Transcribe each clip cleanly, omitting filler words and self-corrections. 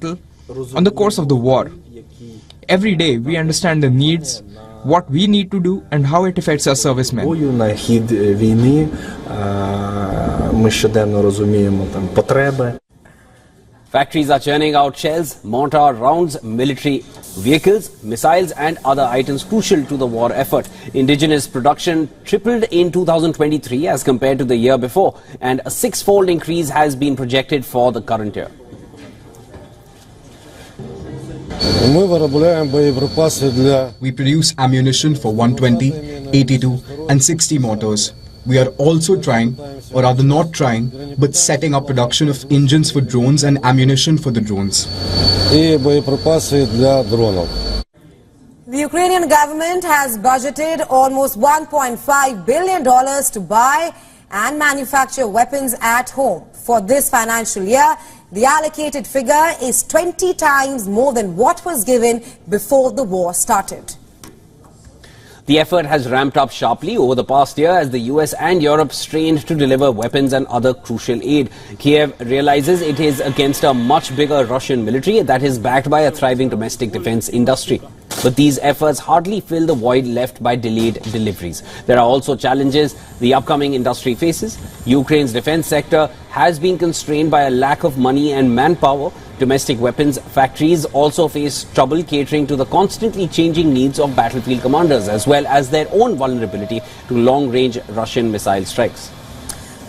on the course of the war. Every day we understand the needs, what we need to do and how it affects our servicemen. На хід війни ми щоденно розуміємо там потреби. Factories are churning out shells, mortar rounds, military vehicles, missiles and other items crucial to the war effort. Indigenous production tripled in 2023 as compared to the year before, and a six-fold increase has been projected for the current year. We produce ammunition for 120, 82 and 60 mortars. We are also trying, or rather not trying, but setting up production of engines for drones and ammunition for the drones. The Ukrainian government has budgeted almost $1.5 billion to buy and manufacture weapons at home. For this financial year, the allocated figure is 20 times more than what was given before the war started. The effort has ramped up sharply over the past year as the US and Europe strained to deliver weapons and other crucial aid. Kiev realizes it is against a much bigger Russian military that is backed by a thriving domestic defense industry. But these efforts hardly fill the void left by delayed deliveries. There are also challenges the upcoming industry faces. Ukraine's defense sector has been constrained by a lack of money and manpower. Domestic weapons factories also face trouble catering to the constantly changing needs of battlefield commanders, as well as their own vulnerability to long-range Russian missile strikes.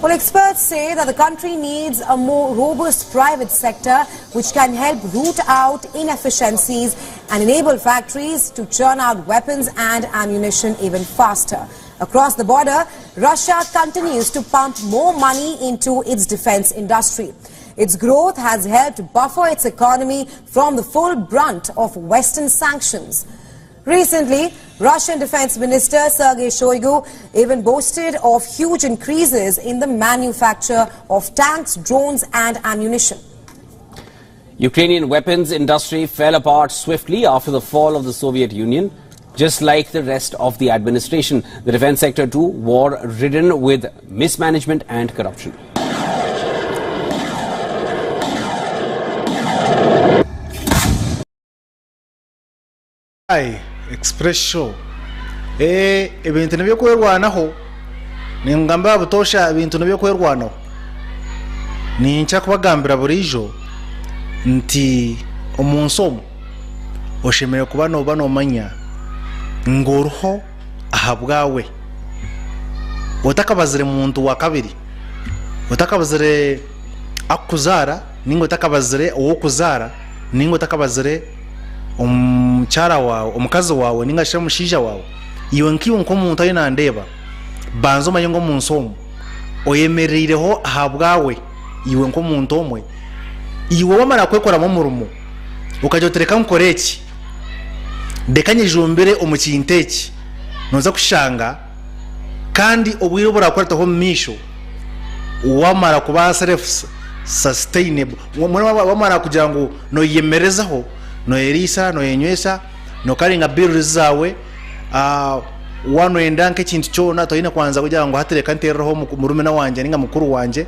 Well, experts say that the country needs a more robust private sector which can help root out inefficiencies and enable factories to churn out weapons and ammunition even faster. Across the border, Russia continues to pump more money into its defense industry. Its growth has helped buffer its economy from the full brunt of Western sanctions. Recently, Russian Defense Minister Sergei Shoigu even boasted of huge increases in the manufacture of tanks, drones and ammunition. Ukrainian weapons industry fell apart swiftly after the fall of the Soviet Union. Just like the rest of the administration, the defense sector too war-ridden with mismanagement and corruption. Express show ebintu nabyo kwerwanaho ningamba butosha ebintu nabyo kwerwanaho nincha kubagambira burijo nti omunsomo oshemeye kuba no manya ngoruho ahabwawe utakabazire muntu wa kabiri utakabazire akuzara ningo utakabazire uwo kuzara ningo utakabazire omuchara wawe omukazi wawe ningasha mushija wawe iwe nkiwe nkomuntu ayina ndeba banzo mayengo munsomo oyemereireho ahabwawe iwe nkomuntu omwe iwe wamara kwekora mu murumo ukajotereka nkoreki dekanyejumbere omukinteki noza kushanga kandi obwire burakorataho misho wamara kuba self sustainable wamara kugira ngo no yemerezaho no erisa no yenywesa no karinga bills zawe wano endanke kintu cyona toyina kwanza kugira ngo hatereka nterero mu rumena wanje ninga mukuru wanje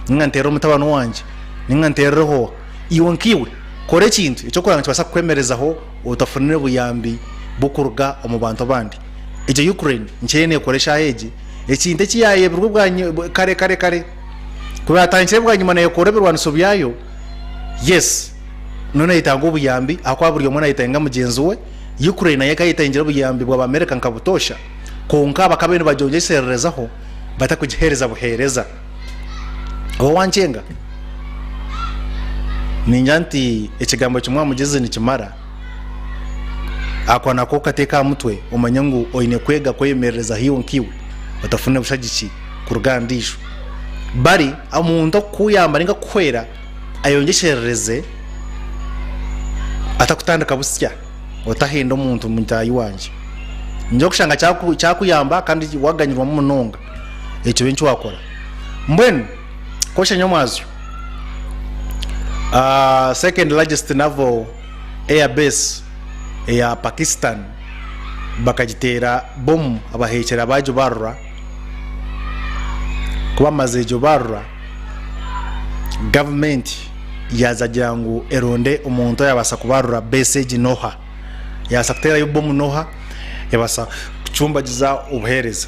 ninga ntero mutabano wanje ninga nterero iwe nkiwe kore kintu icyo kuranga kibasa kwemerezaho utafunire buyambi bukuruga omubantu bandi ije Ukraine nchene koresha heji ekinte kiyaye burwo bwanyu kare kubera tanchire bwanyu mana yokoreberwa nsobyayo yes none itango buyambi akwaburiyo mwana itenga mugenzi we Ukraine yakayitangira buyambi bwa America nkabutosha konka bakabene bajongesererezaho batakugihereza buhereza aho wancenga ninyanti ekigambo kimwa mugeze nikimara akwana ko kateka mutwe umanyangu oine kwega kwemereza hiyo nkiwe batafune bushagiki kurugandisho bari amuntu kuyamba ninga kwera ayongeshereze atakutandika busya otahenda omuntu mutayi wanje njo kushanga cyakuyamba kandi waganyirwa mu munonga ekyo bencho wakora mbwen kosha nyomazyo second largest naval air base ya Pakistan bakagitera bom abahekera bajo barra kuba mazejo barra government yazagira ngo eronde umuntu yabasa kubarura message noha yasa kutera y'ubom noha yabasa kucumbagiza ubuhereza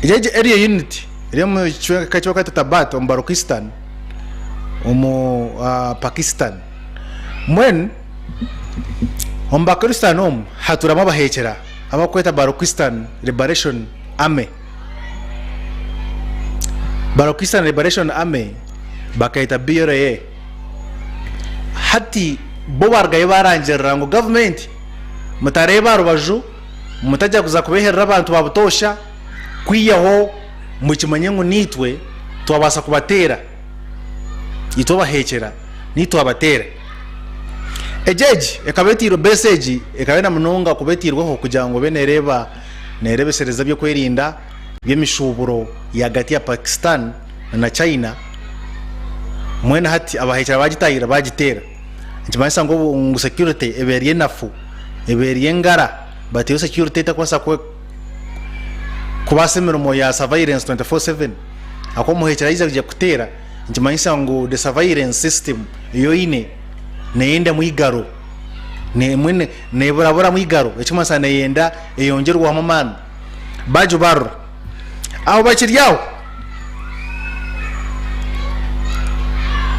ijeje area unity iri mu kicho ka Tabat mu Balochistan mu Pakistan mwen mu Pakistan haturamo bahekera abakweta Balochistan Liberation Army Balochistan Liberation Army bakaita BRA hati bo bargaye barangira ngo government mutareba rubaju mutajya kuza kubeherera abantu babutosha kwiyaho mu kimanyengo nitwe twabasa kubatera ito bahekera nito abatera ejeje ekabetiro message ekabena munonga kubetirwaho kugira ngo benereba nerebesereza byo kwerinda byemishuburo yagati ya Pakistan na China mwena hati abahekera bagitayira bagitera ntimanisa ngo security eberiye nafu eberiye ngara batiyo security takwasa kubasemero mo ya surveillance 24/7 ako muhekera yiza kutera ntimanisa ngo the surveillance system iyo ine neyenda mwigaro ne mwene neburabura mwigaro ekimasa neyenda eyongerwa amamana bajo barro aho bakiryaho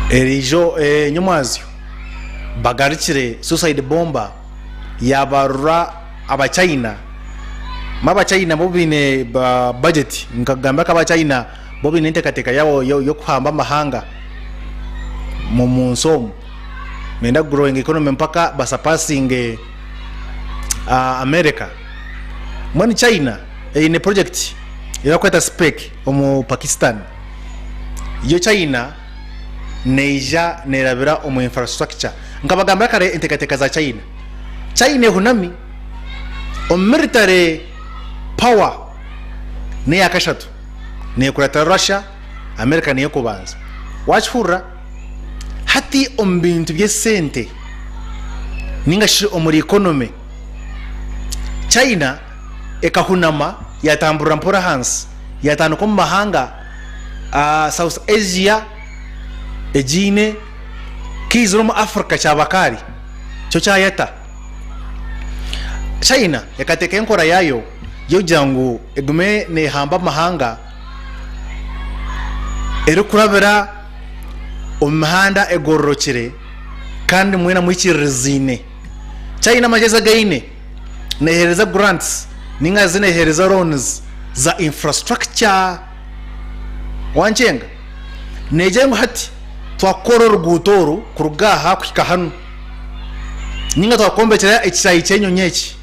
erijo nyumazyo bagarikire suicide bomber yabarura abachina mabachina bobine budget nkagamba ka bachina bobine ntekateka yawo yo kuhamba mahanga mu munsomo menda growing economy mpaka basa passing America mwani China in a project yakweta spec mu Pakistan yo China neja nerabira omu infrastructure ngabagamba kare intekateka za China hunami military power ne yakashatu ne kurata Russia America ne kubanza wachura hati ombintu byesente ningashi omuri economy China ekahunama yatambura mpora hansi yatanu ko mahanga South Asia ejine kizuro mu Africa cyabakari cyo cyayata China yakateka enkora yayo yo jangu egume ne hamba mahanga ero kurabera omhanda egororokire kandi mwena mwikirizine China majeza gaine nehereza grants ninga zinehereza loans za infrastructure wanchenga nejengo hati twakora rugutoro kurugaha kwika hano ninga twakombekera ekisayi cyenyo nyeki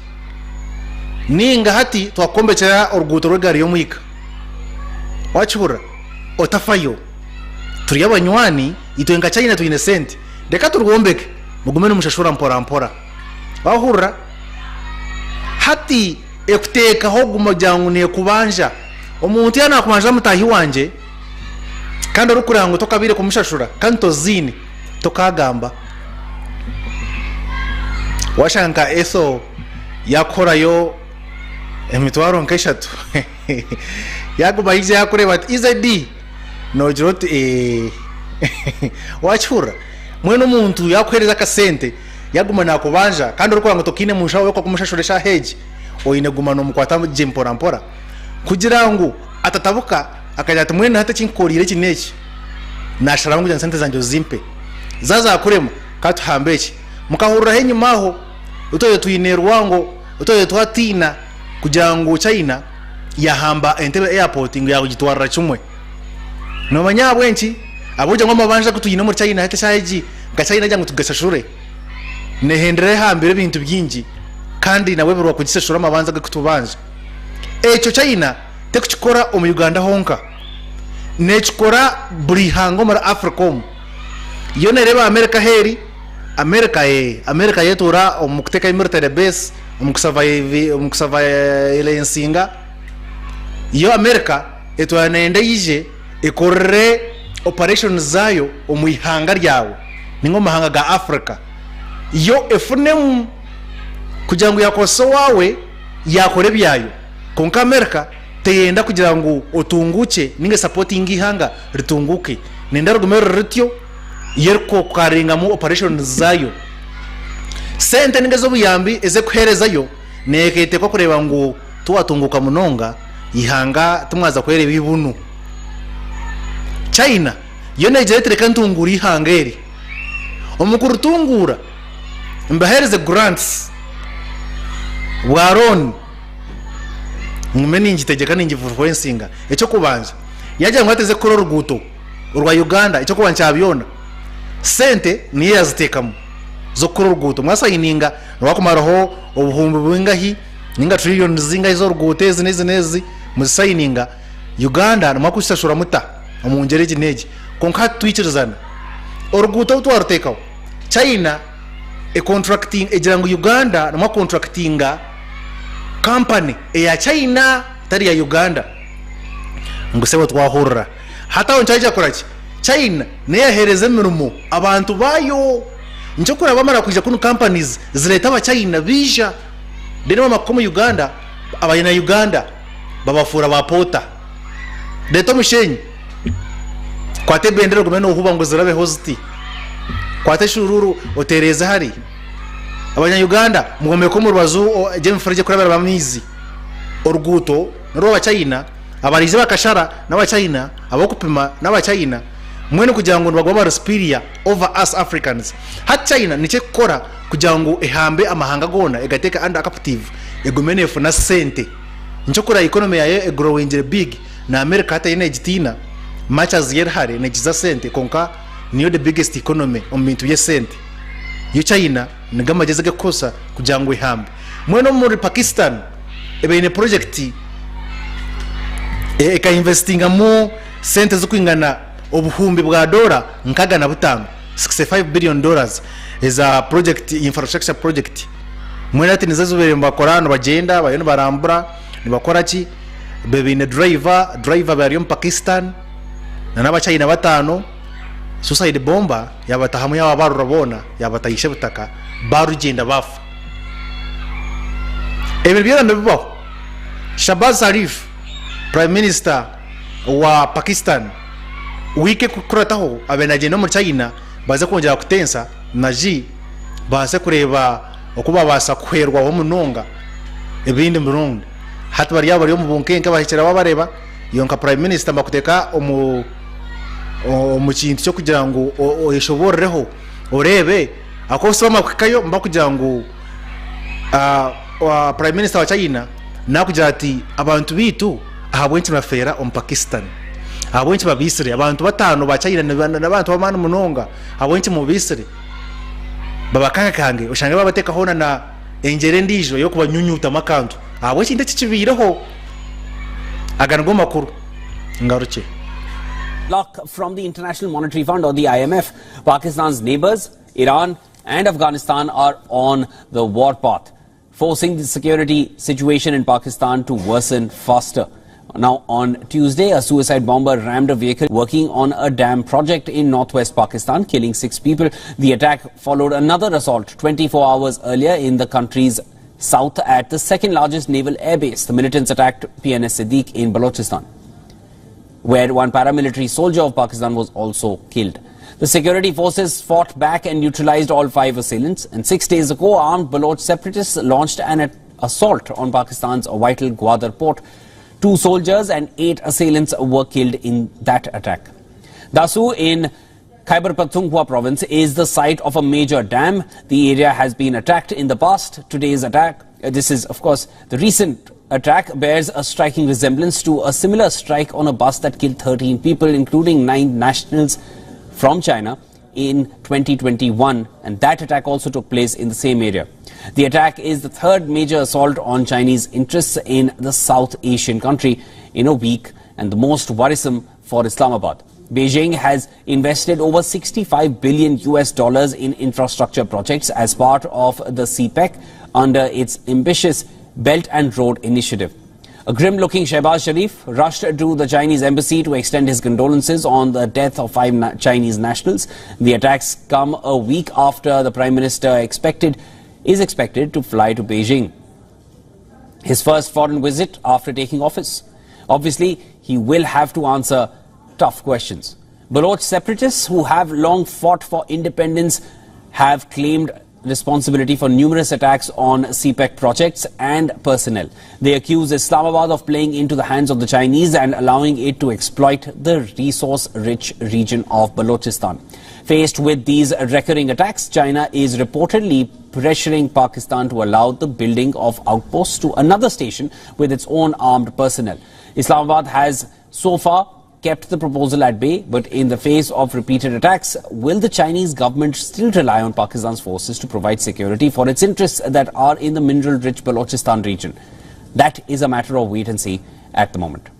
ninga hati twakombekera urugutoro gari yo mwika wachura otafayo turi abanywani itoenga China tuyine sente deka turwombeke mugumene mushashura mpora bahura hati ekuteka hoguma jangu ne kubanja omuntu yana kumanja mutahi wanje kandi rukurango tokabire kumushashura kanto zini tokagamba washanka eso yakora yo emitwaro nkeshatu yaguba yize yakureba Easydee no jirot wachura mwene umuntu yakwereza kasente yaguma nakubanja kandi rukurango tokine mushawo yo kumushashuresha heji oyine guma no mukwata mpora kugira ngo atatabuka akajya ati mwene hata kinkorire kineki nashara ngo sente zanjye zimpe zaza kurema katuhambeke mukahurura henyumaho utoye tuyinerwango utoye twatina kugira ngo China yahamba Entebbe airport ngo yakugitwara cyumwe no banyabwenki aboje ngo mabanje kutuyina muri China hata shaji ga China jangu tugasashure nehendere hambere bintu byingi kandi nawe birwa kugisashura amabanza gakutubanje echo China tekukikora mu Uganda honka nechikora buri hango muri Africom yo nereba America heri America yetura omukuteka military base omukusava ile nsinga yo America etwanende yije ekorre operations zayo omuyihanga ryawo ningo mahanga ga Africa yo efunemu kugira ngo yakoso wawe yakore byayo konka America teyenda kugira ngo otunguke ninge supporting ihanga ritunguke nenda rugumero rityo yeriko karingamu operation zayo sente ningezo buyambi eze kuherezayo nekete ko kureba ngo tuwatunguka munonga ihanga tumwaza kwereba ibunu. China yo nejetere kantungura ihangeri omukuru tungura mbahereze grants bwaron ngumeni ngitegeka ningivuensinga echo kubanja yaje ngwateze kuro ruguto urwa Uganda echo kubanja abyona sente niye yazitekamo zo kuro ruguto mwasayininga nwakumaraho obuhumbi bwingahi ninga trillion zinga zo rugutezi nezi musayininga Uganda namakushashura muta omungereje neje konka twichirizana oruguto twarutekaho China contracting ejirango Uganda nama contractinga company ya China tari ya Uganda ngusebo twahurra hata onchaje korachi China neya hereze mirumo abantu bayo nchokura bamara kuja kuno companies zileta aba China bisha deno makomo Uganda abanyana Uganda babafura bapota deto mushenyi kwate bendero gumeno uhuba ngo zirabe hositi kwate shururu otereza hari abanya Uganda mugombe ko mu rubazu je mfurije kurabera bamizi oruguto nro wa China abarize bakashara n'aba China abokupima n'aba China mwene kugira ngo bagomba superior over us Africans. Hat China niche kora kugira ngo ehambe amahanga gona egateka under captive egumene funa sente nchokora economy yayo growing big na America hata ine gitina much as yer hare negiza sente konka niyo the biggest economy omintu ye sente yo China nigama jezege kosa kugira ngo ehambe mwene muri Pakistan ebe ine project eka investinga mu sente zo kwingana obuhumbi bwa dola nkaga na butano $65 billion is a project infrastructure project mwene ati nizazubere mbakorano bagenda bayone barambura nibakora ki bebe ine driver bari mu Pakistan na naba China batano suicide bomba yabatahamu yababarurabona yabatayishe butaka barugenda bafa ebe byera ndabibaho. Shahbaz Sharif prime minister wa Pakistan wike kukurataho abenaje no mu China baza kongera kutensa naji baze kureba okuba basa kwerwa ho munonga ebindi murundi hata bari yabari mu bunkenke bahekera babareba yonka prime minister bakuteka mu kintu cyo kugira ngo oyeshoboreho orebe akoso makakayo mbakugira ngo prime minister wa China nakugira ati abantu bitu ahabwenchi bafera Pakistan abwenchi babisire abantu batano ba China n'abantu bamana munonga abwenchi mu bisire babakakakange ushange babateka hona na engere ndijo yo kubanyunyuta makantu abwenchi ndakibireho agango makuru ngaruke. Look, from the International Monetary Fund or the IMF, Pakistan's neighbors, Iran and Afghanistan, are on the war path, forcing the security situation in Pakistan to worsen faster. Now, on Tuesday, a suicide bomber rammed a vehicle working on a dam project in northwest Pakistan, killing 6 people. The attack followed another assault 24 hours earlier in the country's south at the second largest naval airbase. The militants attacked PNS Siddiq in Balochistan, where one paramilitary soldier of Pakistan was also killed. The security forces fought back and neutralized all 5 assailants. And 6 days ago, armed Baloch separatists launched an assault on Pakistan's vital Gwadar port. 2 soldiers and 8 assailants were killed in that attack. Dasu in Khyber Pakhtunkhwa province is the site of a major dam. The area has been attacked in the past. Today's attack, this is of course the recent attack, bears a striking resemblance to a similar strike on a bus that killed 13 people, including 9 nationals from China in 2021, and that attack also took place in the same area. The attack is the 3rd major assault on Chinese interests in the South Asian country in a week, and the most worrisome for Islamabad. Beijing has invested over $65 billion in infrastructure projects as part of the CPEC under its ambitious Belt and Road Initiative. A grim-looking Shahbaz Sharif rushed to the Chinese embassy to extend his condolences on the death of 5 Chinese nationals. The attacks come a week after the Prime Minister is expected to fly to Beijing, his first foreign visit after taking office. Obviously, he will have to answer tough questions. Baloch separatists who have long fought for independence have claimed responsibility for numerous attacks on CPEC projects and personnel. They accuse Islamabad of playing into the hands of the Chinese and allowing it to exploit the resource-rich region of Balochistan. Faced with these recurring attacks, China is reportedly pressuring Pakistan to allow the building of outposts to another station with its own armed personnel. Islamabad has so far kept the proposal at bay, but in the face of repeated attacks, will the Chinese government still rely on Pakistan's forces to provide security for its interests that are in the mineral-rich Balochistan region? That is a matter of wait and see at the moment.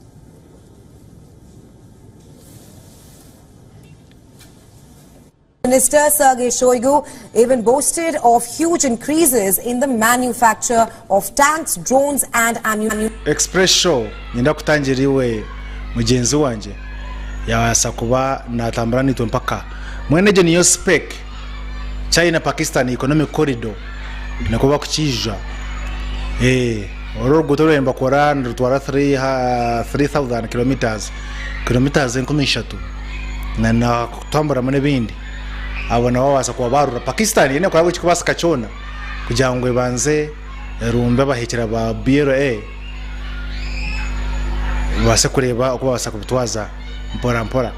Minister Sergei Shoigu even boasted of huge increases in the manufacture of tanks, drones and ammunition. Express show ninda kutangiriwe mugenzi wanje yawasa kuba natambura nitwe mpaka mwene je niyo spec China Pakistan economic corridor nakuba kukija oro gutoremba kora ndutwara 3000 kilometers enkumishatu na kutambura mune bindi abona wawasa kuba barura Pakistan yene kwa kubasa kachona kugira ngo banze rumbe bahekera ba BRA base kureba uko basa kubitwaza mpora mpora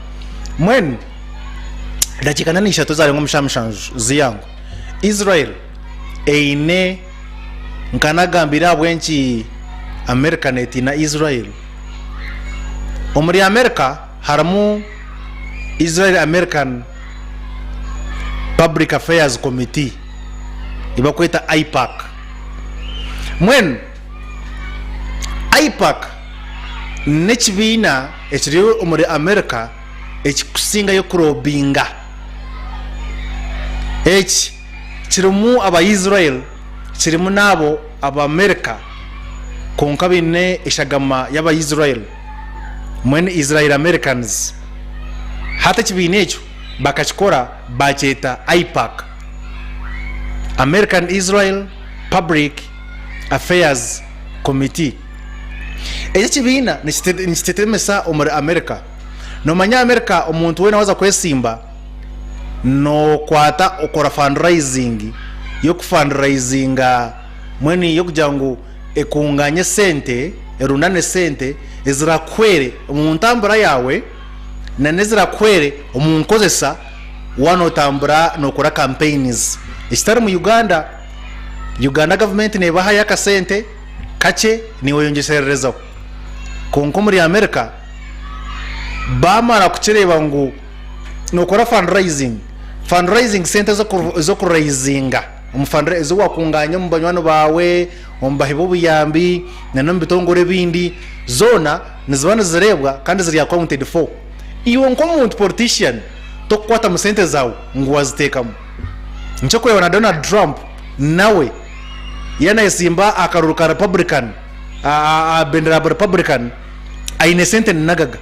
mwen dakika nani ishatu zari ngomshamshanju ziyangu Israel eine nkanagambira bwenki Americanet na Israel omuri America haramu Israel American Public Affairs Committee ibakwita IPAC mwen IPAC nechibina ekiriwe omuri America ekikusinga yo kurobinga kirimu aba Israel kirimu nabo aba America konka bine eshagama yaba Israel mwene Israel Americans hata kibine ekyo bakachikora bacheta IPAC American Israel Public Affairs Committee. Eje kibina nishitetemesa omuri America no manya America omuntu wena waza kwesimba no kwata okora fundraising yo kufundraisinga mweni yo kujangu ekunganye sente erunane sente ezira kwere omuntu ambura yawe na nezira kwere omuntu kozesa wano tambura no kora campaigns istari mu Uganda government ne baha yaka sente kache ni oyongeserereza konko muri America bamara kuchireba ngo nokora fundraising center zo kuraisinga umfundraiser wakunganya mubanywana bawe ombahibo buyambi nano mbitongore bindi zona nizibana zirebwa kandi ziri accounted for iwo nkomuntu politician tokwata mu center zawo ngo wazitekamu ncho kureba na Donald Trump nawe yana isimba akaruruka Republican bendera Republican aine sente nagaga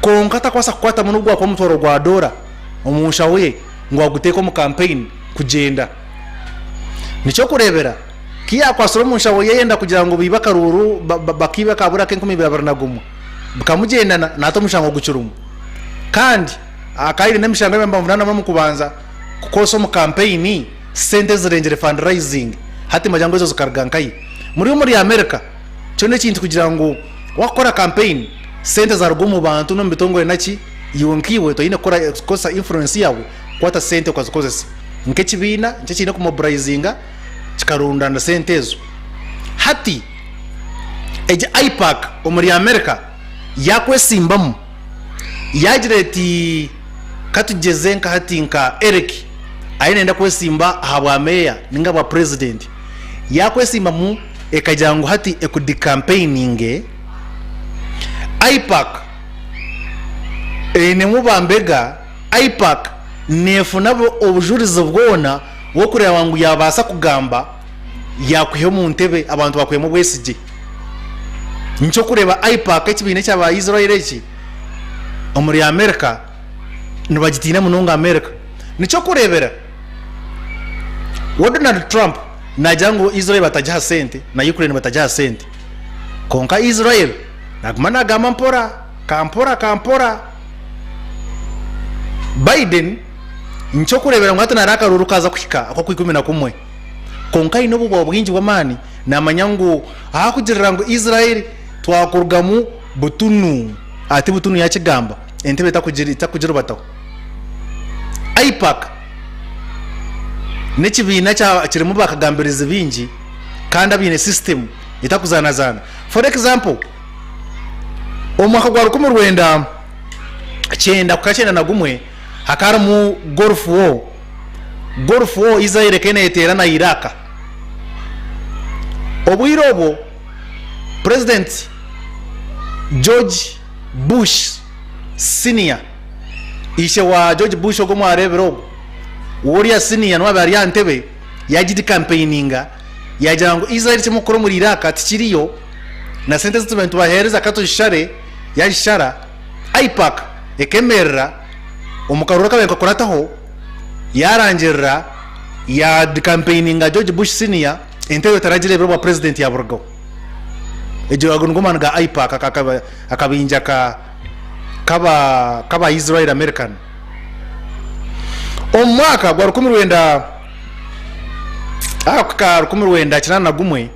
konkata kwasa kwata munugwa kwa mutoro gwa dora omushawe ngo aguteko mu campaign kugenda nico kurebera kiya kwasoro mushawe yenda kugira ngo biba karuru bakiba kabura ke 2021 bukamugendana nato mushango gucurumu kandi akaire nemishanga bamba mvana mu kubanza kukoso mu campaign sente zirengere fundraising hati majango zo zikargankai muri America cyo kintu kugira ngo wakora campaign sente za rugumu bantu no mbitongo naki yonkiwe to ine kosa influence yawe kwata sente kwazikozesa nke kibina nce kine ku mobilizinga kikarunda na sente ezo hati eje IPAC omuri America yakwesimbamu yagireti katugezenka hati nka Eric ayinenda kwesimba habwa meya ninga bwa president yakwesimba mu ekajango hati ekudi campaigning IPAC ene mubambega IPAC nefunabo obujurizo bwona wo kureba wangu yabasa kugamba yakwihe mu ntebe abantu bakwiye mu bwesije nco kureba IPAC ekibine cyaba Israel eki omuri America nibagitina munonga America nico kurebera wa Donald Trump najango Israel batajaha sente na Ukraine batajaha sente konka Israel nagumana gama kampora Biden ncho kurebera ngo hatana rakaruru kaza kuhika ako ku 11 konka ino bubo bwinji bw'amani namanya ngo aha kugirira ngo Israel twakurgamu butunu ati butunu ya kigamba entebe takugira bataho IPAC nekibina cya kirimo bakagambiriza bingi kandi abine system itakuzanazana. For example, omwaka gwa 1991 hakara mu Gulf War Israel kene etera na Iraq. Obwirobo President George Bush Senior ishe wa George Bush ogo mwarebero woriya senior no bari yantebe yagidi campaigninga yajango Israel kimukoro muri Iraq atikiriyo na sente zitubentu bahereza kato share yashara IPAC ekemerra omukarura kabenko korataho yarangira ya campaigninga George Bush Senior entebe taragire bro president ya Burgo ejo agungumana ga IPAC akabinja kaba Israel American omwaka gwa 19 kinana na gumwe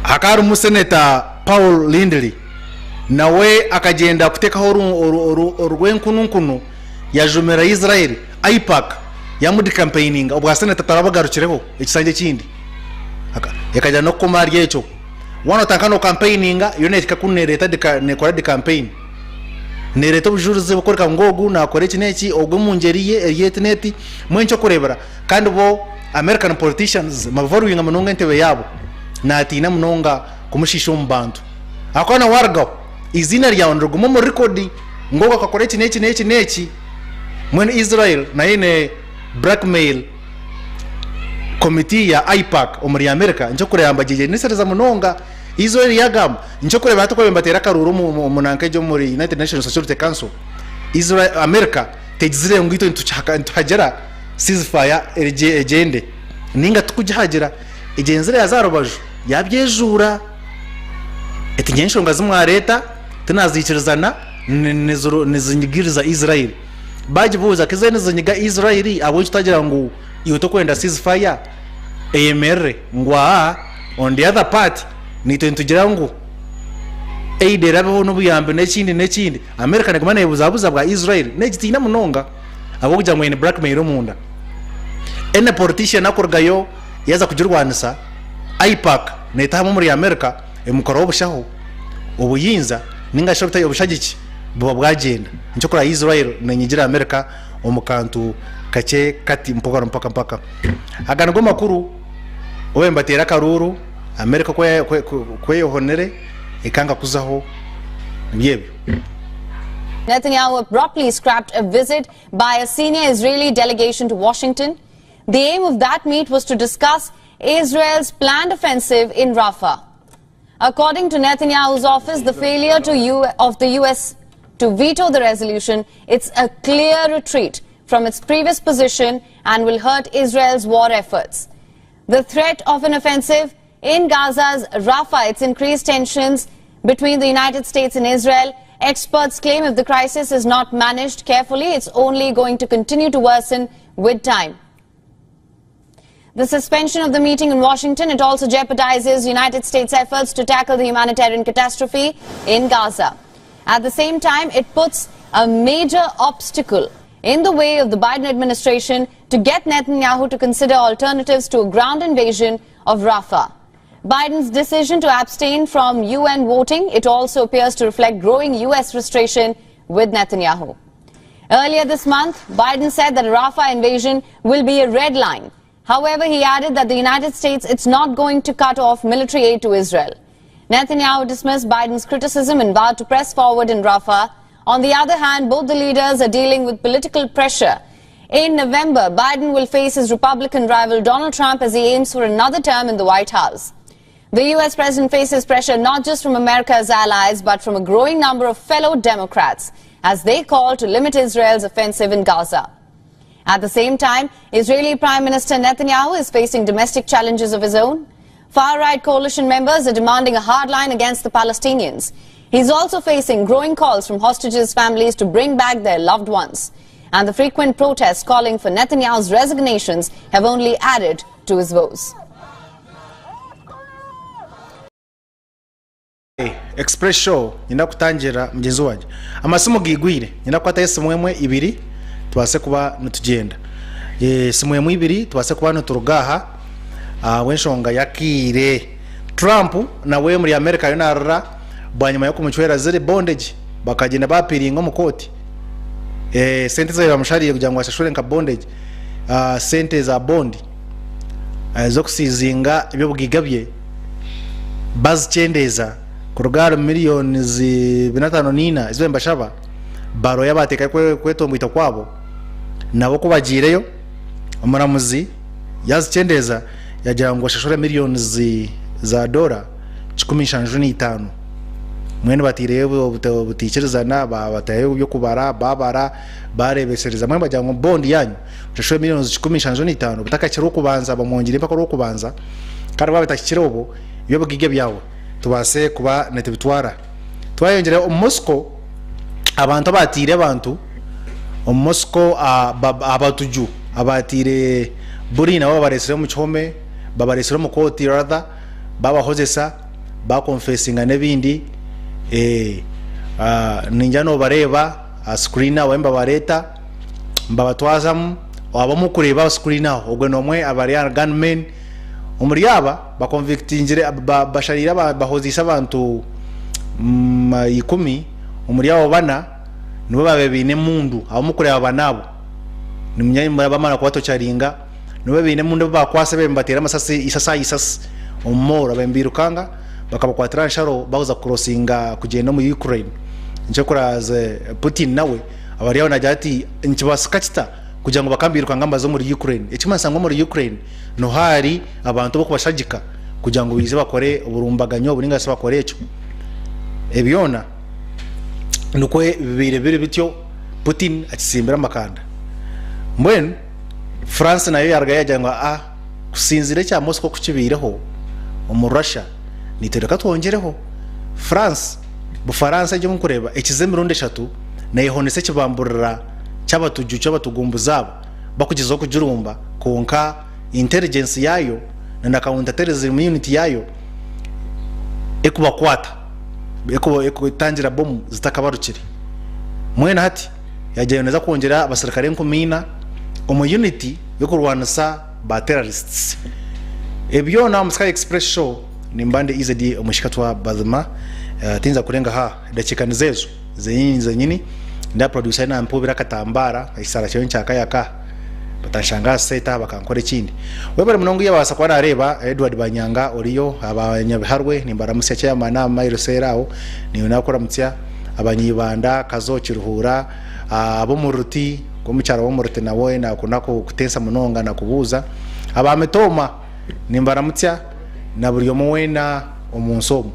hakaru museneta Paul Lindley nawe akagenda kutekaho urwenkununkunu ya jumera Israel IPAC yamudi campaigning obwa seneta tarabagarukireho ekisanje kindi yakajya no kumari yecho wano tankano campaigninga yone kakunereta nekora de campaign nereta bujuruze bukoreka ngogu na akore kineki ogwe munjeriye yetineti mwencho kurebera kandi bo American politicians mavaruinga munonga ntebe yabo na atina munonga kumushisha umbantu akona warga izina lya ndrugumo mu record ngoga akore kineki mwene Israel na ine blackmail committee ya IPAC omuri America ncho kureyamba jeje nisereza munonga Israel yagam ncho kureba hatuko batera karuru munanke jo muri United Nations Security Council Israel America tejizire ngito ntujagera ceasefire agende ninga tukujahagera igenzere yazarobaju yabyejura etinyensho ngazimwa leta tunazikirizana nizinyigiriza Israel bajibuza kizene zinyiga Israel abo tutagira ngo iyo to kwenda ceasefire EMR ngwa on the other part ni tugira ngo aide rabeho n'ubuyambe n'ekindi America negumana yebuzabuza bwa Israel negitina munonga abo kujya ngo ni blackmail munda ene politician akorgayo yaza kujurwanisa IPAC netamu muri America emukoro obushaho ubuyinza ninga shobita yobushagiki bwa bwagenda ncho kora Israel nenyigira America omukantu kache kati mpaka agana go makuru obembatera karuru America kwe honere ikanga kuzaho byebyo. Netanyahu abruptly scrapped a visit by a senior Israeli delegation to Washington. The aim of that meet was to discuss Israel's planned offensive in Rafah. According to Netanyahu's office, the failure of the US to veto the resolution, it's a clear retreat from its previous position and will hurt Israel's war efforts. The threat of an offensive in Gaza's Rafah, it's increased tensions between the United States and Israel. Experts claim if the crisis is not managed carefully, it's only going to continue to worsen with time. The suspension of the meeting in Washington, it also jeopardizes United States' efforts to tackle the humanitarian catastrophe in Gaza. At the same time, it puts a major obstacle in the way of the Biden administration to get Netanyahu to consider alternatives to a ground invasion of Rafah. Biden's decision to abstain from UN voting, it also appears to reflect growing US frustration with Netanyahu. Earlier this month, Biden said that a Rafah invasion will be a red line. However, he added that the United States, it's not going to cut off military aid to Israel. Netanyahu dismissed Biden's criticism and vowed to press forward in Rafah. On the other hand, both the leaders are dealing with political pressure. In November, Biden will face his Republican rival Donald Trump as he aims for another term in the White House. The US president faces pressure not just from America's allies, but from a growing number of fellow Democrats as they call to limit Israel's offensive in Gaza. At the same time, Israeli Prime Minister Netanyahu is facing domestic challenges of his own. Far-right coalition members are demanding a hard line against the Palestinians. He's also facing growing calls from hostages' families to bring back their loved ones. And the frequent protests calling for Netanyahu's resignations have only added to his woes. Express show nyina kutangira mgenzi wanje amasimu gigwire nyina kwata esimu emwe ibiri twase kuba nutugenda esimu emwe ibiri twase kuba nuturugaha wenshonga yakire Trump nawe muri America yonarra bwanyuma yo kumuchwera ziri bondage bakagenda bapiringa mu koti sente za bamushariye kugira ngo ashashure nka bondage sente za bondi zo kusizinga ibyo bwigabye bazicendeza kurugara miliyoni zi5 nina izo mbashaba baro yabateka kwetombita kwabo nabo kubagireyo umuramuzi yazicendeza yagira ngo ashashure miliyoni za dola 15 mwene batirebe butikirizana bataye byo kubara babara barebesereza mwe bajya ngo bondi yanyu ashashure miliyoni 15 butakakira kubanza bamwongire mpaka ro kubanza kandi babitakira ubu iyo bwige byawe tubase kuba netibitwara twayongere Moscow abantu batire abantu Moscow abatuju abatire burina baba baresere mu chome babaresere mu koti rather baba hozesa ba confessinga nebindi ninjano bareba screener wemba bareta mbabatwazamu abamukureba screener ogwe nomwe abariya gunmen umuriyaba bakonvictingire basharira bahozisa abantu 10 umuriyabo bana nibo babebine mundu abamukureba banabo nimnyanyi bamara kwato charinga nibo bebine mundu bakwase bembatera amasasi isasi umora bembirukanga bakabakwatira nsharo baza crossinga kugenda mu Ukraine nje kuraze Putin nawe abariya najati nchibasakita kugira ngo bakambiruka ngamba zo muri Ukraine ekimasango muri Ukraine no hari abantu bo kubashagika kugira ngo bize bakore uburumbaganyo buringa se bakore cyo ebyona nuko bibire bityo Putin akisimbira makanda mbwen France nayo yarga yajanga kusinzire cya Moscow kukibireho mu Russia nitereka twongereho France Bufaransa cyo mukureba ekizemirundi 3 nayihonese kibamburira cyabatuju cy'abatugumbu zabo bakugizaho kujurumba konka intelligence yayo na counter terrorism unit yayo ekubakwata ekutangira bomu zitakabarukire mwene hati yajeneza kongera abasirikare nkumina omu unity yo kurwanisa ba terrorists ebyo na Sky Express show nimbande Easydee Omwishikatwa bazima tinza kurenga ha dakika zezo zenyini nda producer na mpobira katambara isara cyo nchaka yaka batashanga seta bakankore kindi webare munongo yabasa kwa nareba Edward Banyanga oriyo abanyabiharwe nimbaramusya cyamana Mayiro Serao ni unakora mutya abanyibanda kazokiruhura abo muruti ko mucyaro wo muruti nawe na kunako kutensa munonga na kubuza abametoma nimbaramutya na buriyo mwena omunsomo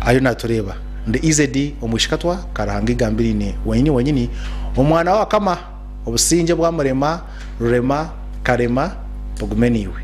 ayo natureba ndi Easydee Omwishikatwa karahanga gambirine wenyini omwana wa kama obusinje bwa murema rurema karema bugumeniwe